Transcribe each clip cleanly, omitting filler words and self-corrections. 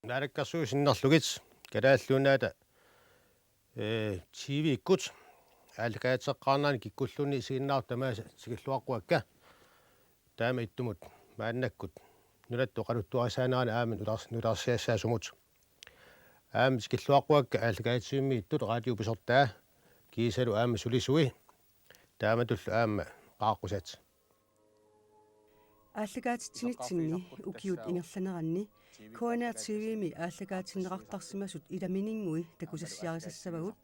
Naalakkarsuusinnerlugit kalaalluunaata TV ikkut aalkaateqqaarnaani kikkulluunni isiginnaartamaasa sigilluaqquakka taama ittumut maannakkut nulattu qaluttuarisaanaani aamin ularsiassaassumut aamin sigilluaqquakka aalkaatsiummi ittut raadiupisortaa kiisalu aama sulisui taamatullu aama qaaqqusat ааллагаатитсинитсинни укиут ингерланеранни Koiner TV-ми ааллагаатиннеқартарсимасут иламинингуи такусассиарисассавагут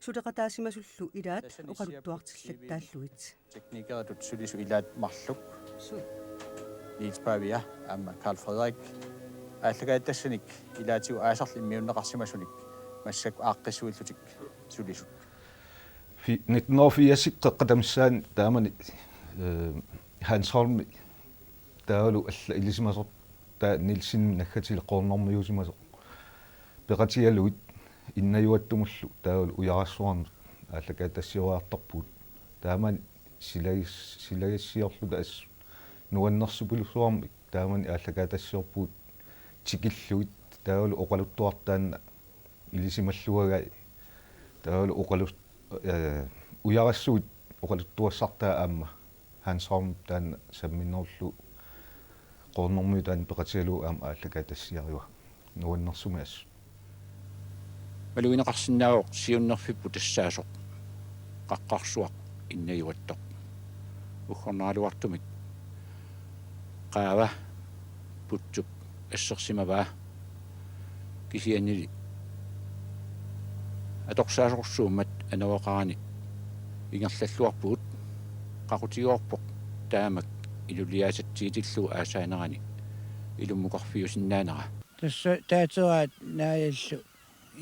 сулеқатаасимасуллу илаат оқалуттуартиллаттааллуит teknikeret sulisu ilaat marluk Niels Bavia amma Carl Frederik ааллагааттассаник илаатиу аасарли иммиуннеқарсимасуник массак ааққиссуиллутик сулису في 1980 قدمسان تامن هانسولم تاولو الليسماسو تا نيلسين نخاتيل قورنورميوسماسو بقاتيالويت иннаюаттумуллу таавал уярасsuarn ааллакаатассиуаартарпут тааман силагиссиорлута ас нуаннерсупулусуарми таамани ааллакаатассиорпут тикиллуит таавал оқалуттуартаанна илисималлуагай таавал оқалу уярассуит оқалуттуассартаа аама хансорм таан самминнерлу qornormu taan peqatialu aam ааллакаатассиариуа нуаннерсуми ас малуинеқарсинааоқ сиуннерфиппу тассаасоқ қаққарсуақ иннаюаттоқ уггорнаалуартумик qaava putsup ассерсимаваа кисианнили аторсаасорсууммат анавоқарани ингерллаллуарпугут қақутигоорпоқ таамак илулиасатсиитиллу аасаанерани илуммуқарфиусиннаанера тасса таатераат нааяллу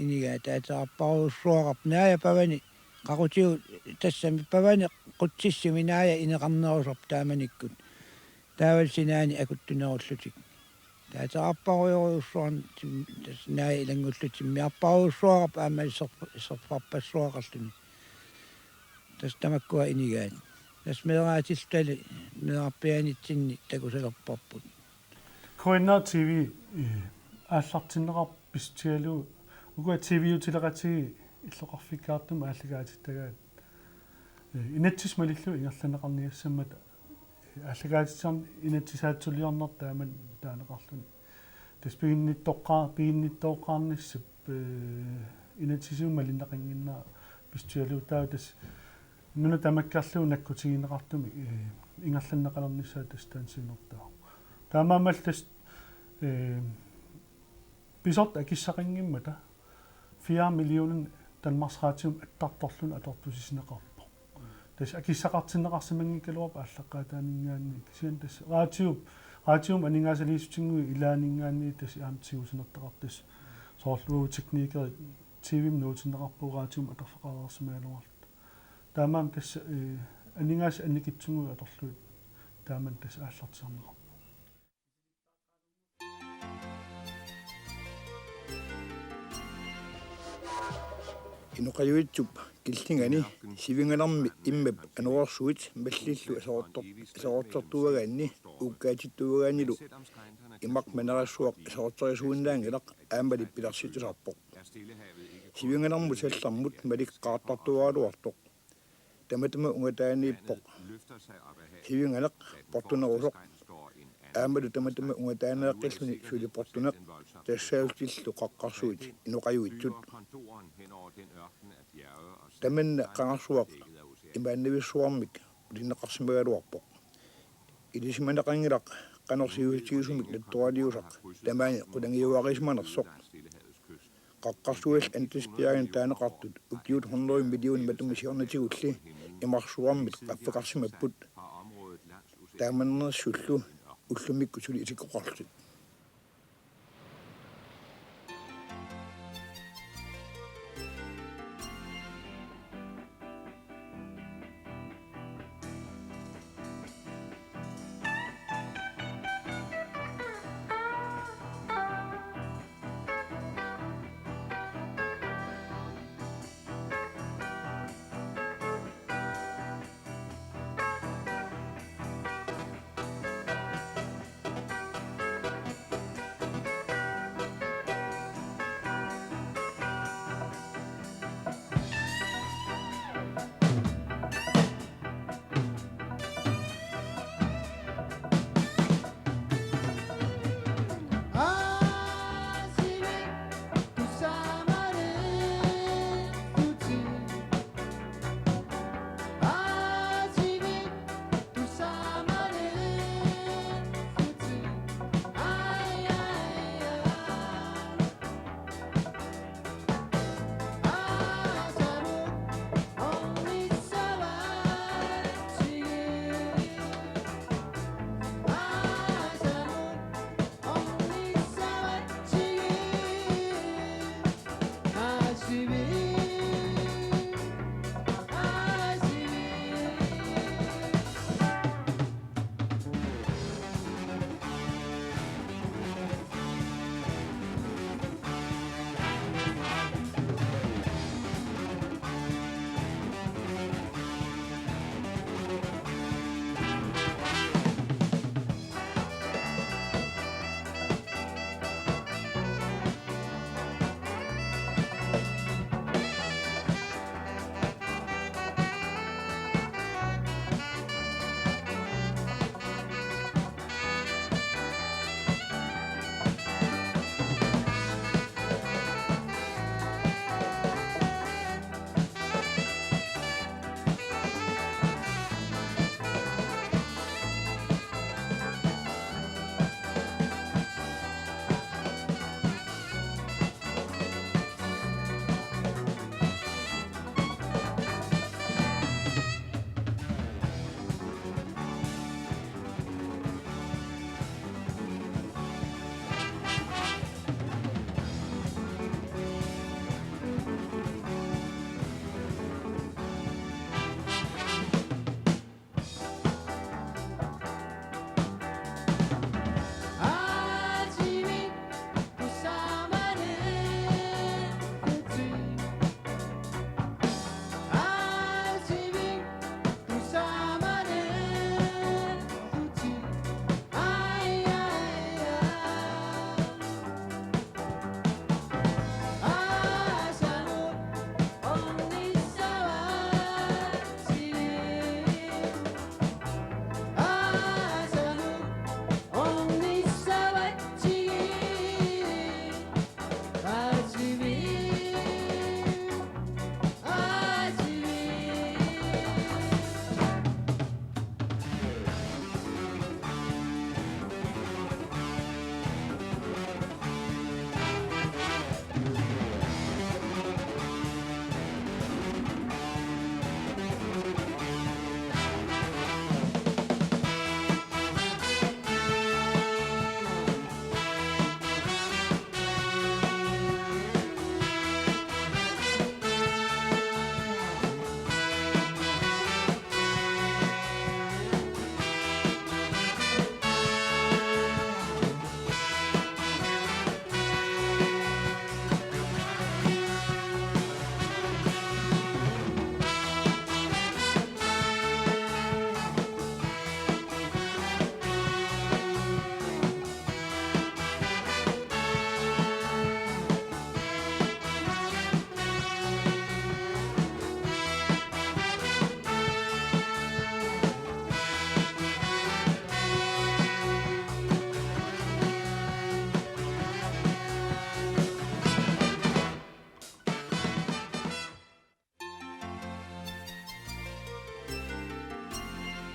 инига таатеқарпаруссуақарп наая павани қақутигу тассами павани қутсиссими наая инеқарнерусарп тааманиккут таавал синаани акуттунеруллутик таатеқарпаруйоруссуарн тас наая илангуллутиммиарпаруссуақарп аама исерфарпассуақарлуни тас тамаккуа инигаат тас мераатиллтали мерарпианитсинни такусалерпарпут Koiner TV ааллартиннеқар пистиалу уга TV утилеқатиги иллоқарфиккаартум ааллагаатиттагаат инатсис малиллу ингерланеқарниассаммат ааллагаатитсарн инатсисаатсулиорнер тааман таанеқарлуни тас пиинниттоққарниссап инатсисуум малиннеқингиннаа пистиалу таа тас нуна тамаккарлуу наккутигинеқартуми ингерланеқалерниссаа тас таансинертаа таамаамал тас бисорт акиссақингиммата 4 миллионен Danmarksratium аттарторлун аторпусисинеқарпо тас акиссақартиннеқарсимангиккалуарпа ааллаққаатаанинггаанни кисиан тас радиум анингаасалиисутингуи илаанингаанни тас аамтигусинертақартас соорлуу техникер TV-м ноутиннеқарпу радиум аторфеқарерсимаалуарт таамаам тас анингаас анникитсунгуи аторлуит тааман тас ааллартиарнеқар инуқалуитсуп киллингани сивингаларми иммап ануарсуит маллиллу асаортортуагаанни уккаатиттуагаанилу имак манерассуақ асаорторисуиннаангилақ аамали пиларситусарпоқ сивингаларму саллармут маликкаартартуаалуартоқ таматама унгатаанииппоқ сивингалеқ портунерусоқ аамалу таматама унгатааneeqqilluni сулипортунеқ тассаалтиллу қаққарсуит инуқаюитсут таманна қангарсуақ имааннависсуармик улиннеқарсимагалуарпоқ илисиманеқангилақ қанерсиутигисумик латтуалиусақ тамаани қулангиуарисманерсоқ қаққарсуал антиспиаген таанеқартут укиут 100 миллион матумисиорнатигулли имарсуармит қаппеқарсимаппут тааманнерсуллу уллумикку сули исиккоқарлут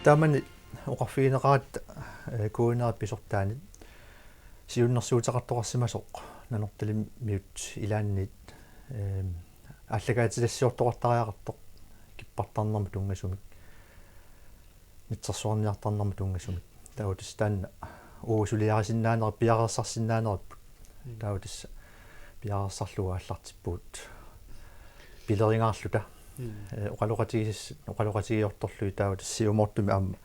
таамани оқарфигинеqarat куунерат писортаанит сиуннэрсуутеқартоқарсимасоқ нанорталим миут илааннит аллагаатилассиортоқартариақартоқ киппартарнэрму тунгасумик нитсерсуарниартарнэрму тунгасумик таутис таанна уусулиарисиннаанера пиареерсарсиннаанераппут таутис пиареерсарлуга аллартиппуут пилерингаарлута оқалоқатигиорторлуи таутис сиумортуми аама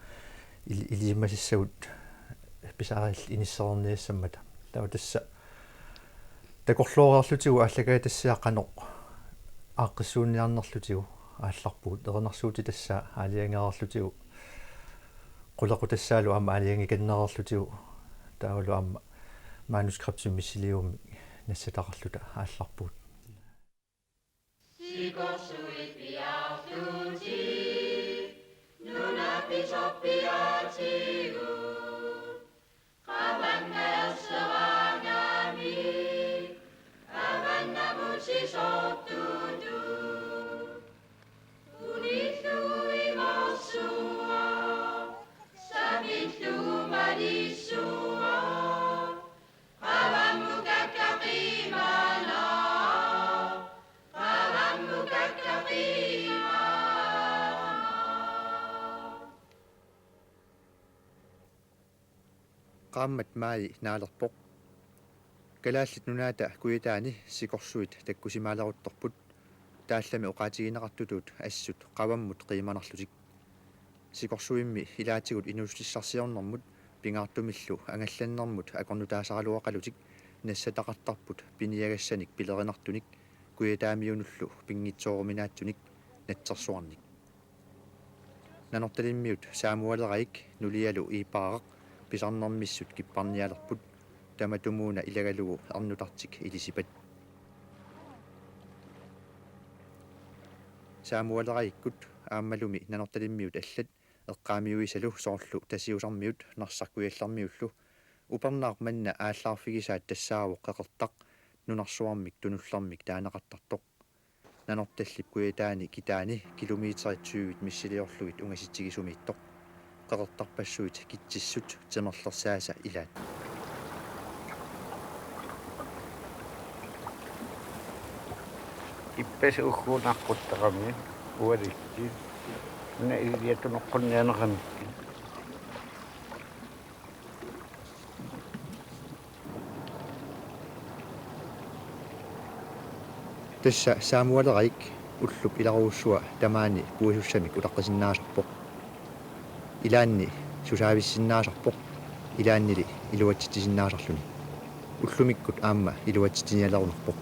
илимасиссагут писаарил иниссерерниассаммата таутасса такорлуореерлутигу аллагаатассиаққаноқ ааққиссуунниарнерлутигу аалларпуут ернарсуути тассаа аалиангеерлутигу qulaqutassaalu amma aliangikannererlutigu taavalu amma manuskriptum missiliumi nassataqarluta aallarpuut Sikosuit piartuti nuna pisoppiatiu qavannerserangami avannamuttisottutu unillui mossua Sabitlu Marisua, Avamukakakimana, Avamukakakimana. Qammat maai naalerpoq. Kalaallit nunaata kuyitaani sikorsuit takkusimaaleruttorput taallami oqaatigineqartutut assut qavammut qiimanarlutik. Sikorsuimmi ilaatigut inussissarsiornermut pingaartumillu angallannermut akornutaasaraluaqalutik nassataqartarput piniagassanik pilerinartunik kuyataamiunullu pingitsoorminaatsunik natsersuarnik nanortalimmiut saamualeraik nulialu iipaaraq pisarnermissut kipparnialerput tamatumuuna ilagalugu ernutartik ilisipat saamualeraikut aammalumi nanortalimmiut allat eqqaamiuisalu soorlu tasiusarmiut narsarkuiallarmiullu upernaaq manna aallarfigisaat tassaavuq qeqertaq nunarsuarmik tunullarmik taaneqartartoq nanortallip kuyataani kitaani kilometerit missiliorlugit ungasitsigisumiittoq qeqertarpassuit kitsissut timerlersaasa ilaat ippas uxuunaqquttaqami ualikki na iliatunoqqunnianerami tassa saamualeraik ullup ilaruussua tamaani puisussamik ulaqqisinnaaserpoq ilaanni susaavissinnaasarpoq ilaannili iluatsitisinnaaserluni ullumikkut aamma iluatsitinialerunarpoq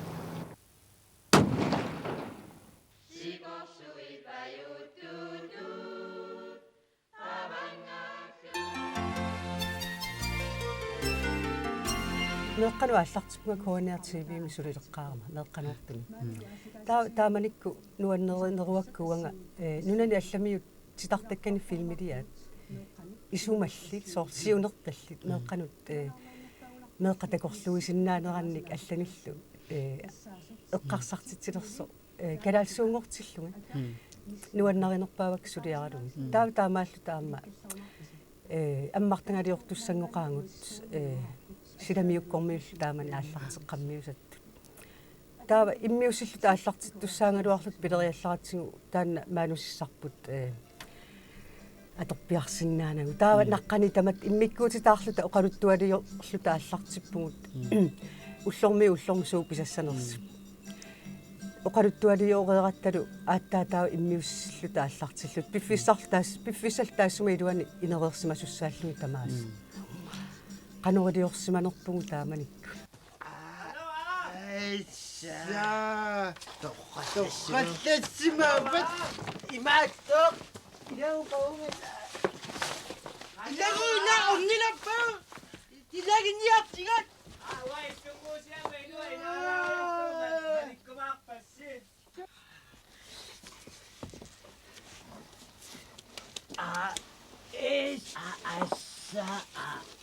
meqqanu аллартиппуга куаниартивими сулилеққарама меққануартуни тааманикку нуаннеринеруаккуанга нунани алламиут титартаккани филмилиаат исумаллит соор сиунерталлит меққанут меққатакорлуисиннаанеранник алланиллу эққарсартитсилерсо калаалсуунгортиллуга нуаннеринерпаавак сулиаралуги таамааллу таама аммартангалиортуссангоқаангут силамиуккормиуллу таамани ааллартеққаммиусатту таава иммиусиллу тааллартиттуссаангалуарлут пилериалларатсигу таанна маануссарпут аторпиарсиннаанагу таава наққани тамат иммиккуутитаарлута оқалуттуалиорлута ааллартиппугут уллорми суу писассанерсу оқалуттуалиореератталу ааттаа таава иммиуссиллута ааллартиллут пиффиссал таассума илуани инереерсимасуссааллуи тамаас qanuriorsimanerpugu taamanikku Ja, toqallassimaappat imaattoq ilauqaunga ilaguina ornilappa ilaginniartigat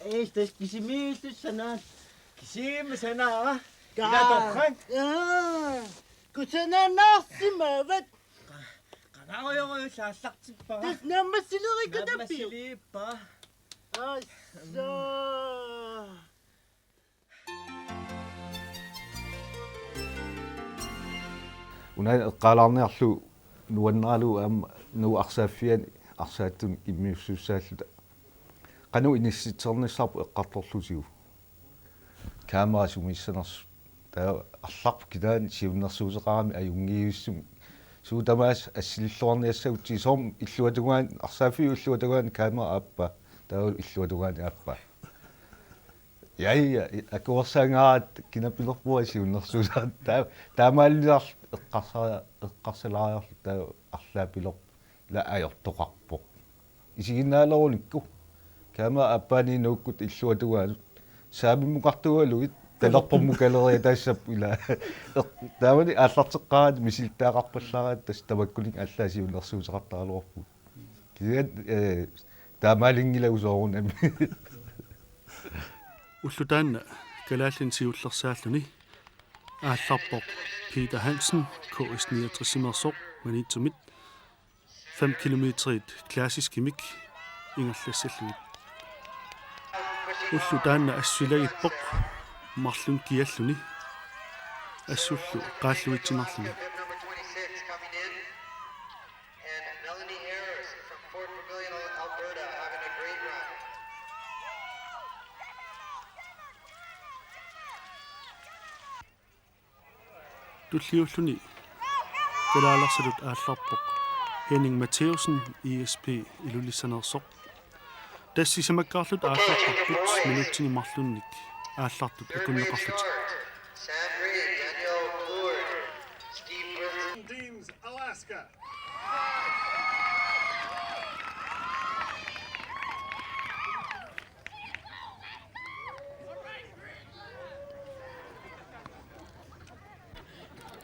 Estas kisimitus sana kisim sana ila toqan kusana narsimavat Ngaroyo sallaqtippa. Tas nammassilerikkatappi. Nammassilippa. Assa. Una qaalarniarlu nuanneralu aama nu arsaafian arsaattum immiussussaalluta qanu inissiternisarpu eqqartorlusiu kamera sumissaners taa arlarpu kilaani siunnersuuseqarami ajungiussumi suutamaas assilluarniassautti soorm illuatugaan arsaafiu illuatugaan kamera appa taa illuatugaan appa ja akuorsaangaat kinapilerpua siunnersuusaat taamaalliar eqqarsalaariarlu taa арлаапилер ла ajortoqarpoq isiginnaalerunikku kama appaani nuukkut illuatugaanut saamimmuqartugaluit talerpormu galeria taassappu ila taamani aallarteqqarat misiltaaqarpallarat tas tamakkunik аллаасиунерсуусеқартаралуарпу киат таамаалингилауsoorunami уллутаанна калааллин сиуллерсааллуни аалларпоq Peter Hansen KS 69 манитсумит 5 kilometerit klassisk imik ingerlassallugit уллутаанна ассулагиппоq марлун киаллуни ассуллу qaаллуитсинарлуни туллиуллуни калааларсалут аалларпоq Henning Matheusen ESP илулиссанерсоq тассисамаккаарлут ааллартарпут минутсини марлунник ааллартут акуннеқарлут Teams Alaska.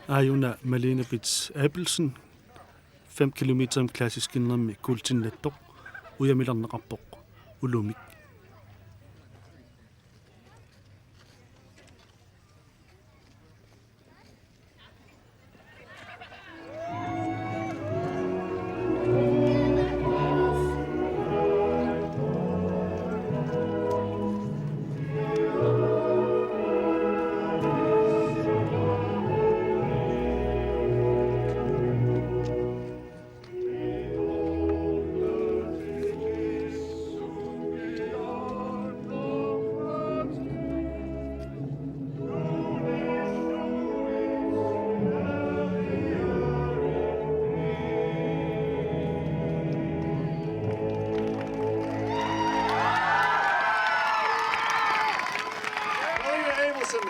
Ajuna Malene Bits Abelsen 5 kilometer om klassisk indrømme kultinlettoq uyamilarneqarpoq ulumik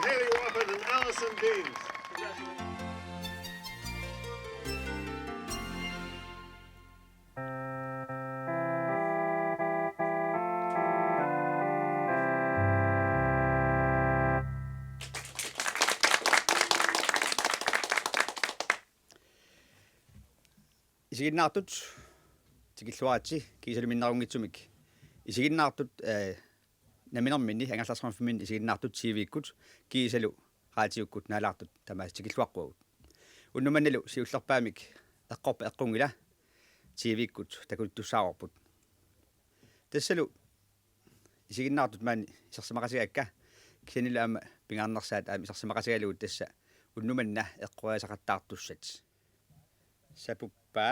Haley Wofford and Alison Deans. Isiginnaartut tikilluaratsi kiisaluminnerungitsumik isiginnaartut naminerminni angallasrarfimmin isiginnaartut TV-ikkut kiisalu raatiukkut naalaartut tamaas tikilluaqqugut unnumannalu siullerpaamik eqqorpa eqqungila TV-ikkut takultussaarorput tassalu isiginnaartut maani isersamaqasigaakka kisanila pingaarnersaat isersamaqasigalugut tassa unnumanna eqquasaqattaartussat sapuppa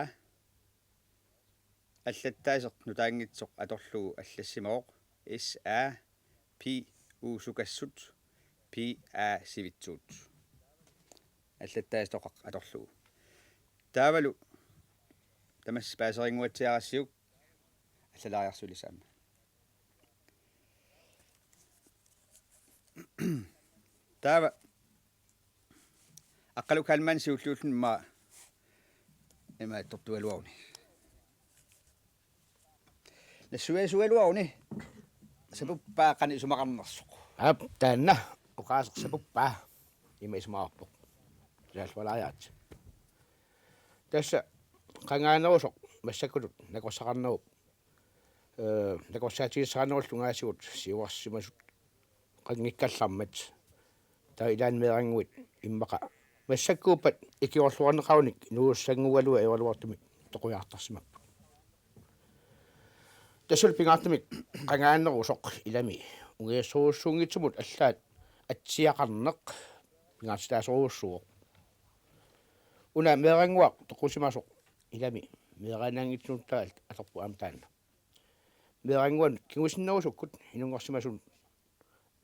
аллаттаасеқ нутаангитсоқ аторлугу аллассимаоқ SA P уусукассут P A сивитсуут аллаттаастоқақ аторлугу таавалу тамас паасерингуатсиарассиук аллалаариарсулисаама таава аққалу калман сиуллууллун ма има тортуалуарни насуасуалуарни сапуппаа қани сумақарнерсоқ ап таанна оқаасеқ сапуппаа има исмаарпоқ яалвалариат тасса қангаанерусоқ массаккулут накорсақарнеруп накорсаатигиссаанеруллунгаасигут сиуарсимасут қангиккаллармат таа илаан мерангуит иммақа массаккууппат икиорлуарнеқауник нууссангугалуа эвалуартумик тоқуяартарсимаппу тассул пингаартамик qangaannerусоқ илами унгиассоруссуунгитсумут аллаат атсиақарнеқ пингаартитаасоруссуоқ уна мерангуақ тоқусимасоқ илами меранаангитсунуттаалт алерпу аамтаанна мерангуан кигусиннерусуккут инунгорсимасун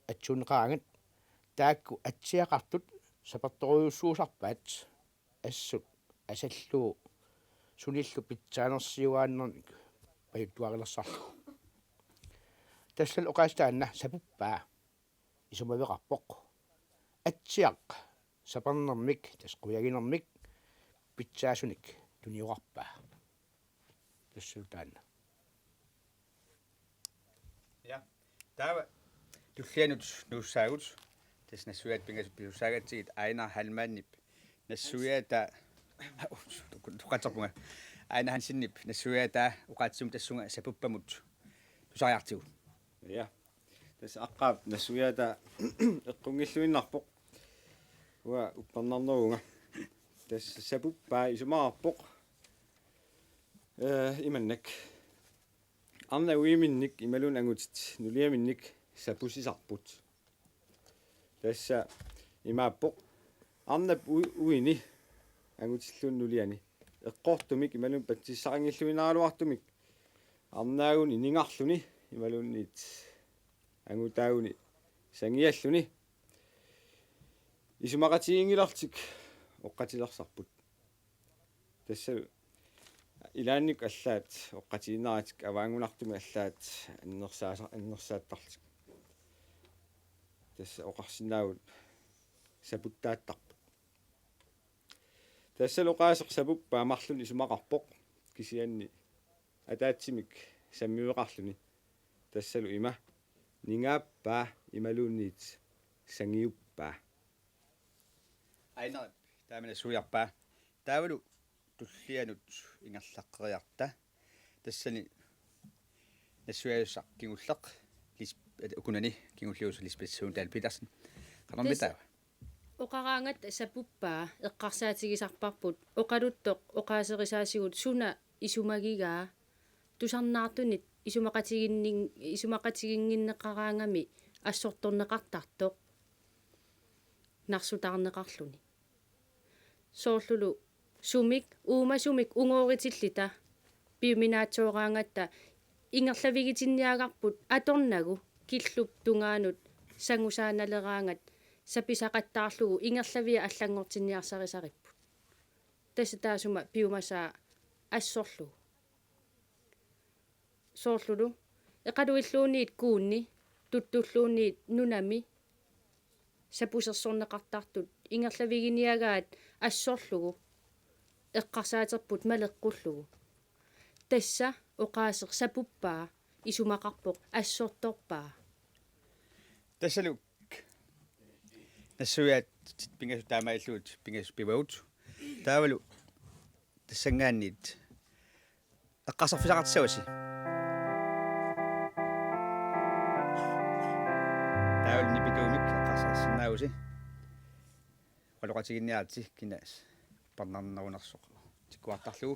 атсунеқаангат таакку атсиақартут сапарторуйуссуусарпаат ассут асаллуу суниллу питсаанерсиуааннерник паюттуарилерсарлу тассал оқаастаанна сапуппаа исумавеқарпоқ атсиақ сапарнермик тасқуягинермик питсаасуник туниуарпаа тассултаанна ja tava tullianut nuussaagut tasnassuat pingas piussaagatsigit aina halmaannip nassuiata tuqatorpunga aina hansinnip nassuiata uqaatsum tassunga sapuppamut tusariartigut ja tas aqqaap nassuiata eqqungilluinnarpoq wa upparnarnerunga tas sapuppaa isumaarpoq imannak Anna uiminnik imalun angutit nuliaminnik sapusisarput. Tässä imaappoq arnap uini angutillun nuliani. Eqqortumik imalun patsissaqangilluinaaluartumik. Arnaagun iningarluni imalunniit angutaaguni sangialluni. Isumaqatiingilartik oqqatilersarput. Tässä ilaannik allaat oqqatiinaratik avaangunartumi allaat annersaattartik tässä oqarsinnaavut saputtaattarput tässä loqaaseq sapuppaa marlun isumaqarpoq kisianni ataatsimik sammiueqarluni tassalu ima ningaappaa imaluunniit sangiuppaa aina taamana suiarpaa taavalu tullianut ingerlaqqeriarta tassani nassuajussaq kingulleq ukunani kingullius Lisbeth Dahl Petersen qanarmita oqaraangat sapuppaa eqqarsaatigisarparput oqaluttoq oqaaserisaasigut suna isumagigaa tusarnaartunit isumaqatiginneqaraangami assortorneqartartoq narsutaarneqarluni soorlulu sumik uumasumik ungoritillita piuminaatsoораангаtta ингерлавигитинниагарпут аторнагу киллуп тунгаанут сангусааналераангат саписақаттаарлугу ингерлавиа аллангортинниарсарисариппут тасса таасума пиумасаа ассорлу соорлулу эқалуиллуунниит куунни туттуллуунниит нунами сапусерсорнеқартартут ингерлавигиниагаат ассорлугу эққарсаатерпут малеққуллугу тасса оqaасеқ сапуппаа исумақарпоқ ассорторпаа тассалу нассуяат пингас таамаиллуут пингас пиваут таавалу тассангаанниит эққарсарфисақартсаваси таавал нипитуумик эққарсарсинааруси qalоqatigинниаати кинаас парнарнерунерсоқ тиккуартарлугу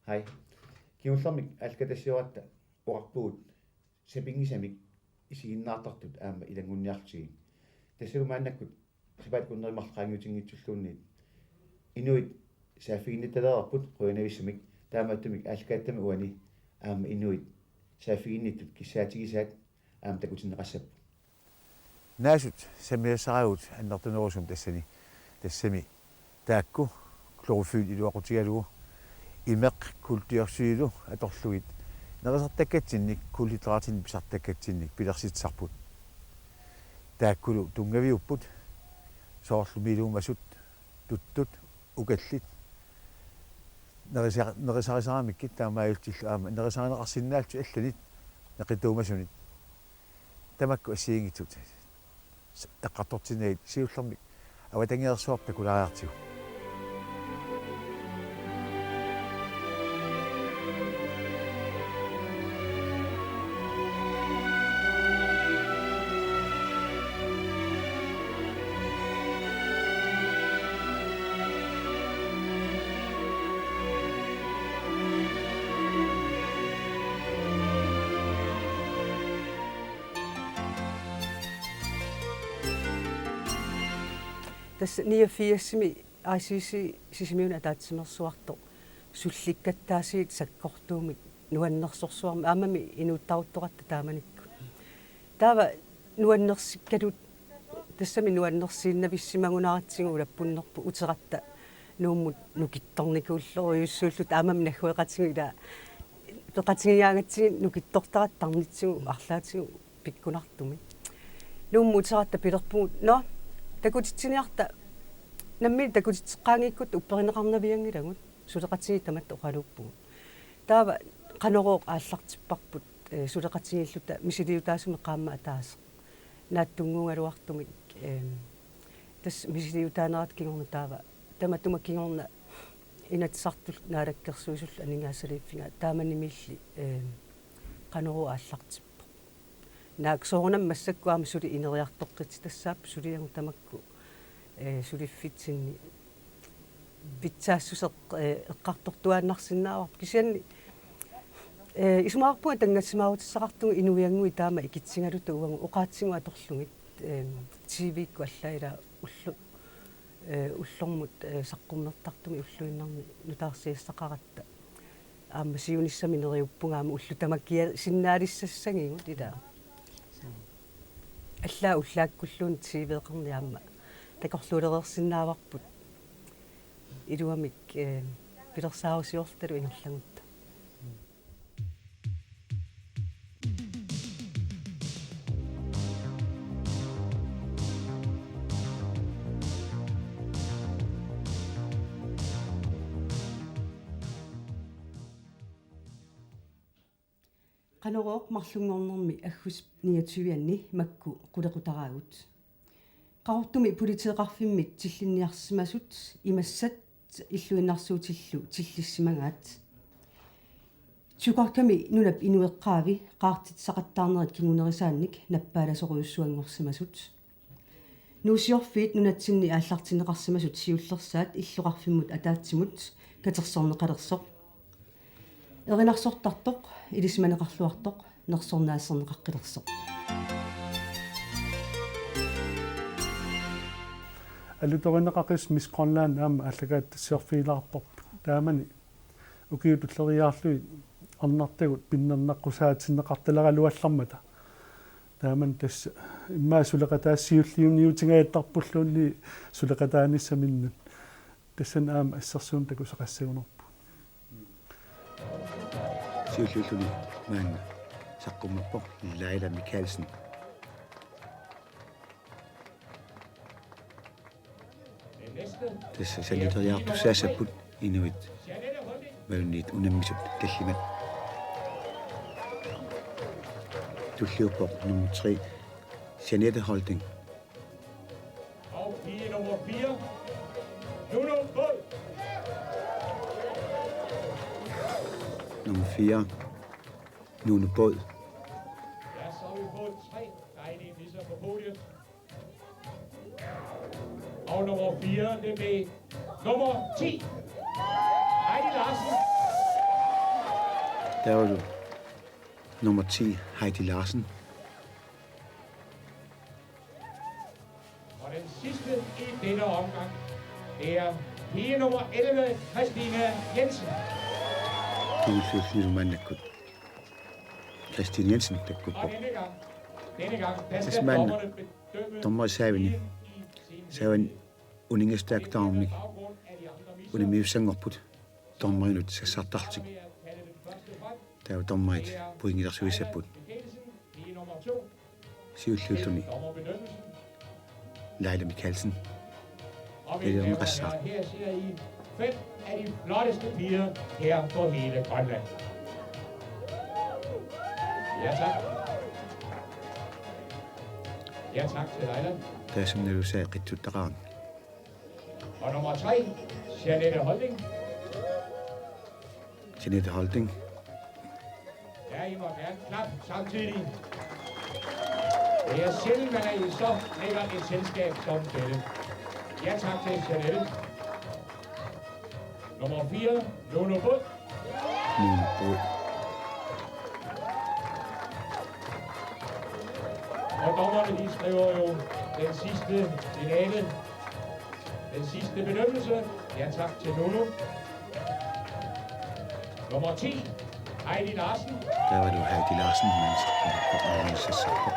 Hej. Kiusalmik alkatassiuatta uarpuut sapingisamik isiginnaartartut aama ilangunniartigi. Tassalumaannakkut qipaat kunnerimарлаангутингитсуллуунниит inuit saafiginnitaleerput quinavissamik taamaattumik alkaattami uani aama inuit saafiginnittut kissaatigisaat aama takutinneqassappu. Naasut samiassaragut annertunerusum tassami taakku klorofyl iluaqutigalugu imeq kultiorsuilu atorlugit nerisartakkatinnik kullitratin pisartakkatinnik pilersitsarput taakkulu tungaviupput soorlumiluumasut tuttut ukallit nerisarisaramikki taamaajultillu aama nerisaaneqarsinnaaltu allanit neqituumasunit tamakku assiingitut eqqartortinagit siullermik avatangiarsuarta kulaariartigu tässä 89 ICC sisimiuna taatsimmersuarto sullikkattaasiit sakkortuumik nuannersorsuarma aamami inuuttauttoratta taamanikku taava nuannersikkalut tassami nuannersiinnavissimagunaratsigu ulappunnerpu uteratta nuummut nukittornikuulleruyussuullut aamami naggueqatigu ila peqatigiaagatsigi nukittortarattarnitsigu arlaatigu pikkunartumi nuummu uteratta pilerpugut no takutitsiniarta nammi takutitseqqaangiikkut upperineqarnaviangilagut suleqatigi tamat oqaluppugut taava qanorooq aallartipparput suleqatigilluta misiliutaasumi qaamma ataasa naattunguungaluartumik tas misiliutaanerat kingorna taava tamatuma kingorna inatsartul naalakkersuusulla aningaasaliiffinga taamanimilli qanoroo aallartippa naak soornam massakkuaama suli ineriartoqqit tassaap suliangu tamakku suliffitsinni vitsaassuseq eqqartortuaannarsinnaawar kisianni isumaarpunga tangassimaarutissaqartugu inuiangui taama ikitsingaluta uangu oqaatsigu atorlungit TV-kku allaila ullormut saqqummertartumi ulluinnarni nutaarsiassaqaratta aamma siunissami neriuppungaama ullutamakkia sinnaalissassangigut ila аллаа уллааккуллуун тивеэқарниаама такорлуулерерсиннааварпут илуамик пилерсаарусиорталу ингерлагутта qanorooq marlunngornermi aggus 29-anni makku qulequtaraagut qarortumi politieqarfimmit tillinniarsimasut imassat illuinarsuutillu tillissimagaat sukorkami nunap inueqqaavi qaartit saqattaarnerit kingunerisaannik nappaalasoriussuangorsimasut nuusiorfiit nunatsinni aallartineqarsimasut siullersaat illuqarfimmut ataatsimut katersorneqalersoq erinarsortartoq ilismaneqarluartoq nersornaasserneqaqqilersoq алуторинеқақис мис Grønland аама аллагаат тассиорфиилаарпорп таамани укиутуллериаарлуи арнартагут пиннернаққусаатиннеқарталералуаллармата тааман тасса иммаа сулеқатаассиуллиумниутингааттарпуллуунни сулеқатааниссаминнут тассан аама ассерсуун такусеқассагунерпу сиуллуллуни маанга саққуммаппо Лайла Микаэлсен тасса салитериартуссаасаппут инуит малунниит унаммисут таллимат туллиуппоқ nummer 3 Jeanette Holding Og pige nummer 4 Nuno Båd nummer 4 Nuno Båd Ja, så har vi fået 3 regninger på podiet. Og nummer 4, det blev nummer 10. Heidi Larsen. Der var du nummer 10 Heidi Larsen. Og den sidste i denne omgang, det er pige nummer 11, Christine Jensen. Christine Jensen, der kunne Og denne gang, der skal Tasman, dommerne bedømme dommer Savini. Savin uningestak taamik unimiussangorput tormarinut sassartartik tao tormait puingilersuissapput siulluutuni Leila Mikkelsen eller en ressart. Her ser I 5 af de flotteste piger her på hele Grønland. Ja, tak. Ja, tak til Leila. Der som du sagde rittuttaran. Og nummer 3, Jeanette Holding. Jeanette Holding. Ja, I må gerne klap samtidig. Det er sjældent, man er i så lækkert et selskab som dette. Ja, tak til Jeanette. Nummer 4, Lone Bud. Lone Bud. Og dommerne, de skriver jo den sidste finale. Den sidste bedømmelse. Ja, tak til Lone. Nummer 10, Heidi Larsen. Der var du Heidi Larsen, mens han kom og sig på.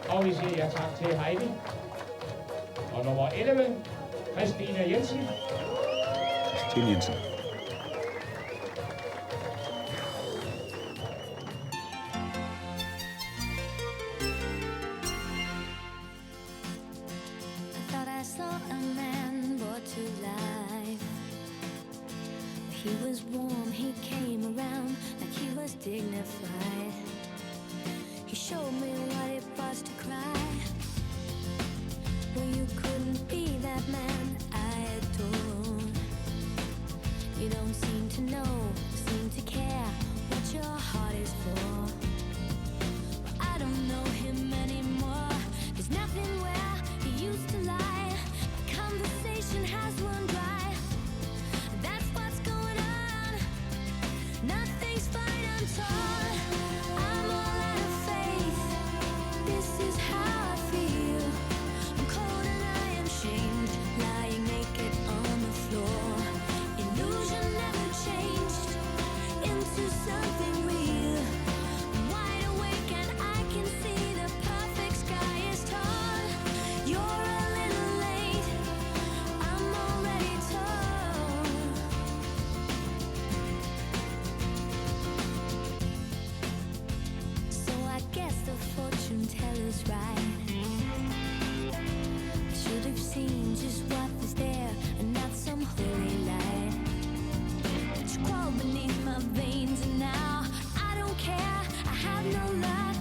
Og vi siger ja tak til Heidi. Og nummer 11, Christina Jensen. Christine Jensen. He was warm, he came around like he was dignified. He showed me what it was to cry. Well, you couldn't be that man I adore. You don't seem to know, seem to care what your heart is for. Well, I don't know him anymore. There's nothing where he used to lie. My conversation has run dry. That's what's going on. Nothing's fine, I'm torn. I'm all out of faith. This is how I feel. I'm cold and I am shamed, lying naked on the floor. Illusion never changed into something real. I'm wide awake and I can see the perfect sky is tall. You're a little late. I'm already torn. So I guess the fortune teller's right. I should have seen just what was there and not some holy light. It's crawled beneath my veins and now I don't care. I have no luck.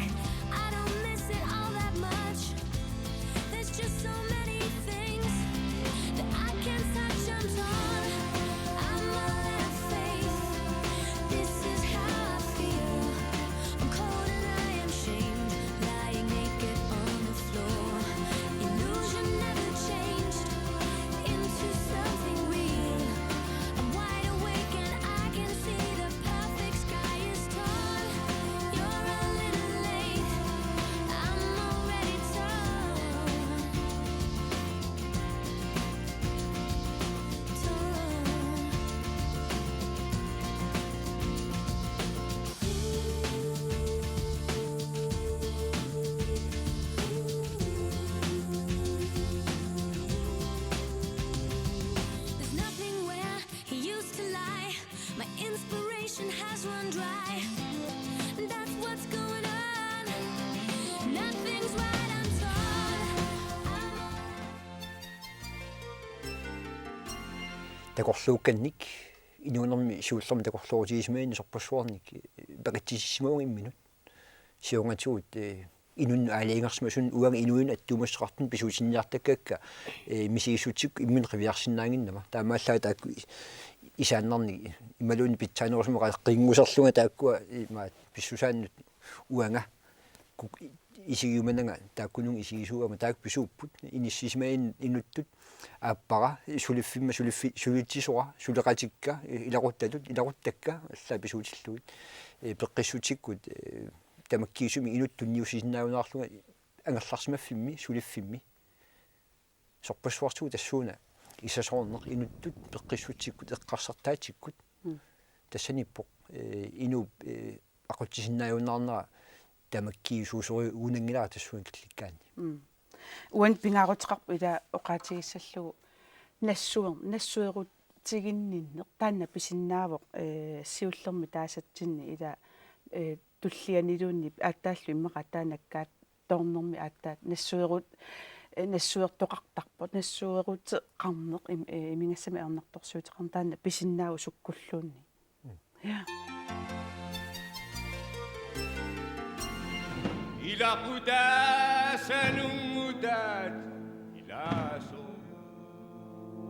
I don't miss it all that much. There's just so many things that I can't touch. I'm torn. I'm all out of faith. This is how I feel. I'm cold and I am shamed, lying naked on the floor. Illusion never changed into something real. I'm wide awake and I can see the perfect sky is torn. You're a little late. I'm already torn. There's nothing where he used to lie. My inspiration has run dry. That's what's going on. Nothing's right, I'm torn. Takorluukkannik inuunermi suullermi takorluutigismaani sorpassuarnik peqitsissimoongimminut siungatuut inun aaliingersmasun uanga inuin attumassaqartun pisuutinniartakkakka misigissutsik immin riviarsinnaanginnama taamaallaa taakku isaannarni imaluuni pitsaanерусма qaqqinnguserlunga taakkua imaat pissusaannut uanga isigiumananga taakkunung isigisuugama taak pisuupput inissiismain inuttut aappara sulittisora suleqatikka ilaquttakka alla pisuutillugut peqqissutikkut tamakkiisumi inuttunniusisinnaaunaarlunga angerlarsmaffimmi suliffimmi sorpassuartugu tassuuna исасоорнеқ инуттут пеққиссутсиккут эққарсартаатиккут тассаниппоқ инуп ақутсисиннааюннаарнера тамакки суусори уунангилаа тассуин килликкаани уан пингаарутеқарпу ила оқаатигиссаллугу нассуерут тигиннинне таанна писиннаавоқ сиуллерми таасатсинни ила туллианилуунни ааттааллу иммеқа таанаккаат тоорнерми ааттаат нассуертоқартарпут нассуерути қарнеқ имингассами арнарторсуутеқарн таанна писиннааву суккуллуунни я إلى قداس نمودات إلى صوم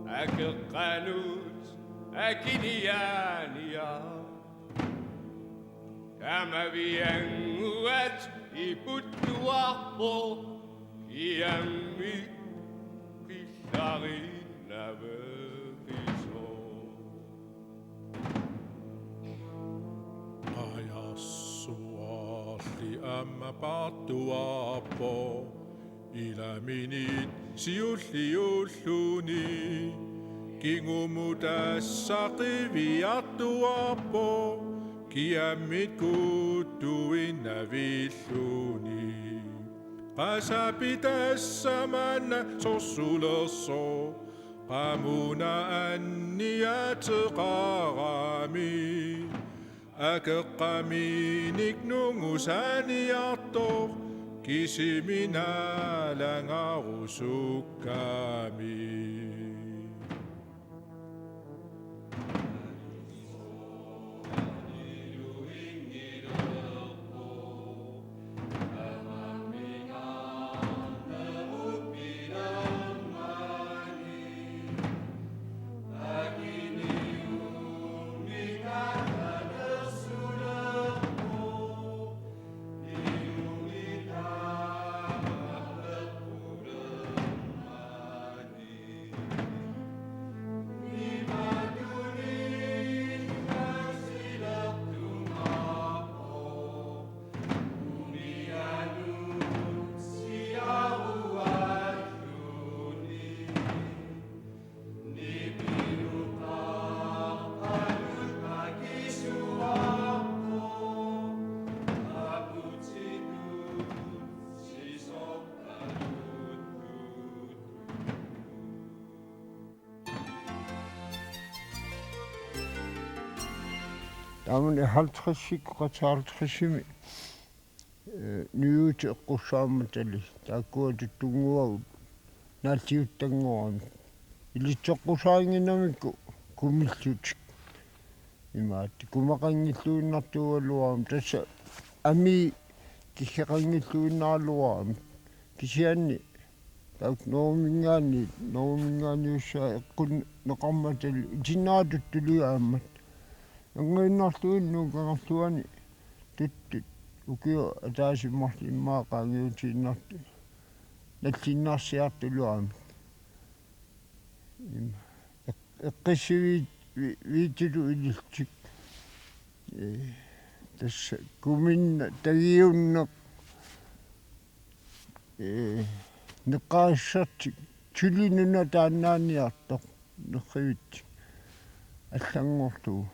أكل قانوت أكل يانيا كما بينوات يبوت وحبو يمي كشاري نبكيسو Amma pattuappo ilaminit siulliulluni kingumutässä qiviattuappo kiammit kuttuinna villuni qasapitassa manna sossulerso qamuna anniateqarami Akeqqaminik nungusaniartoq kisimina langarusukkami Тамани халтхассиккатаартхассими ньюти эққуссааматали тааккуатуттунгуагут наалтиуттангуарами илитсеққусаангинамикку кумиллутик имаати кумақангиллуиннартуалуарами тасса ами кихеқангиллуиннаалуарами кисианни таак ноомингаани уссаа эққун неқарматали итиннаатуттулуааммат ангайннартуиннуу кангарлуани туттут укио атаасиммарли иммаақаангиутииннарту наллиннаарсиартулуарами эққиссивит виитилу илилтик тасса куминна тагиуннеқ неқаассартик тулинуна тааннааниартоқ неққивит аллангортуу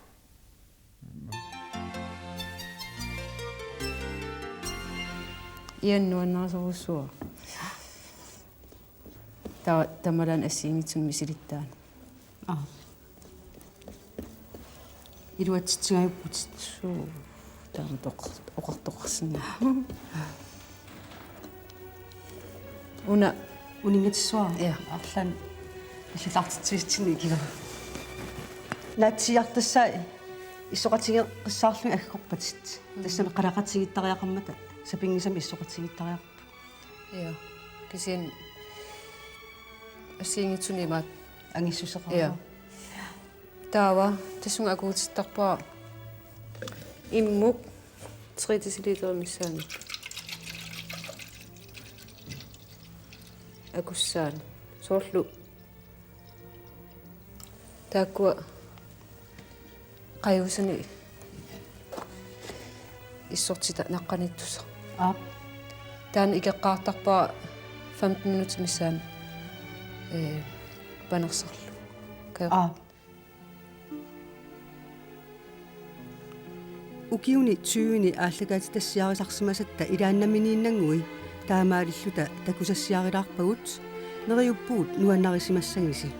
ианнуаннаасоруссуа тамалан ассиингитсун мисилиттаан илуатсигаюппутсуу таама оқартоқарсинна уна унингатсуа арлан аллартитсиитсини кила наатсиартассаа исоқатиге қиссаарлуи аггорпатит тассами қалақатигиттариақармата сапингисами иссоқатигиттариарпу я кисин ассиингитсуни маат ангиссусеқараа я таава тассунга акуутиттарпаа иммук 3 дл миссаани акуссаан соорлу тааккуа қаюусани иссортита наққаниттуса таан икеққаартарпаа 15 минут миссаан панерсерлу ukiuni tyyni aalлагаати тассиарисарсимасатта илааннаминииннангуи таамаалиллута такусассиарилаарпагут нериуппуут нуаннарисимассагиси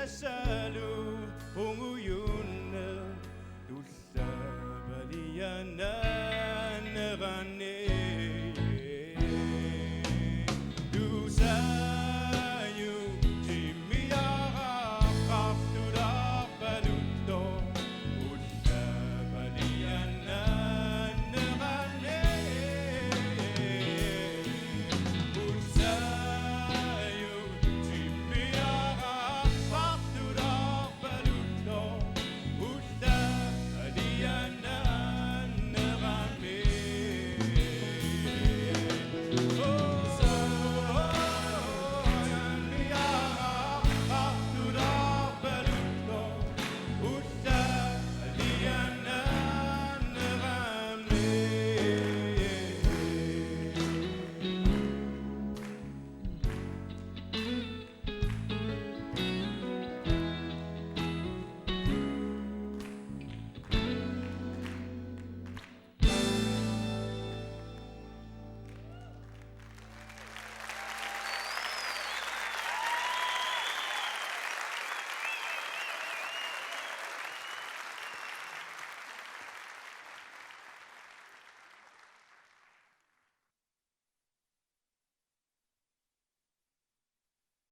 Salut,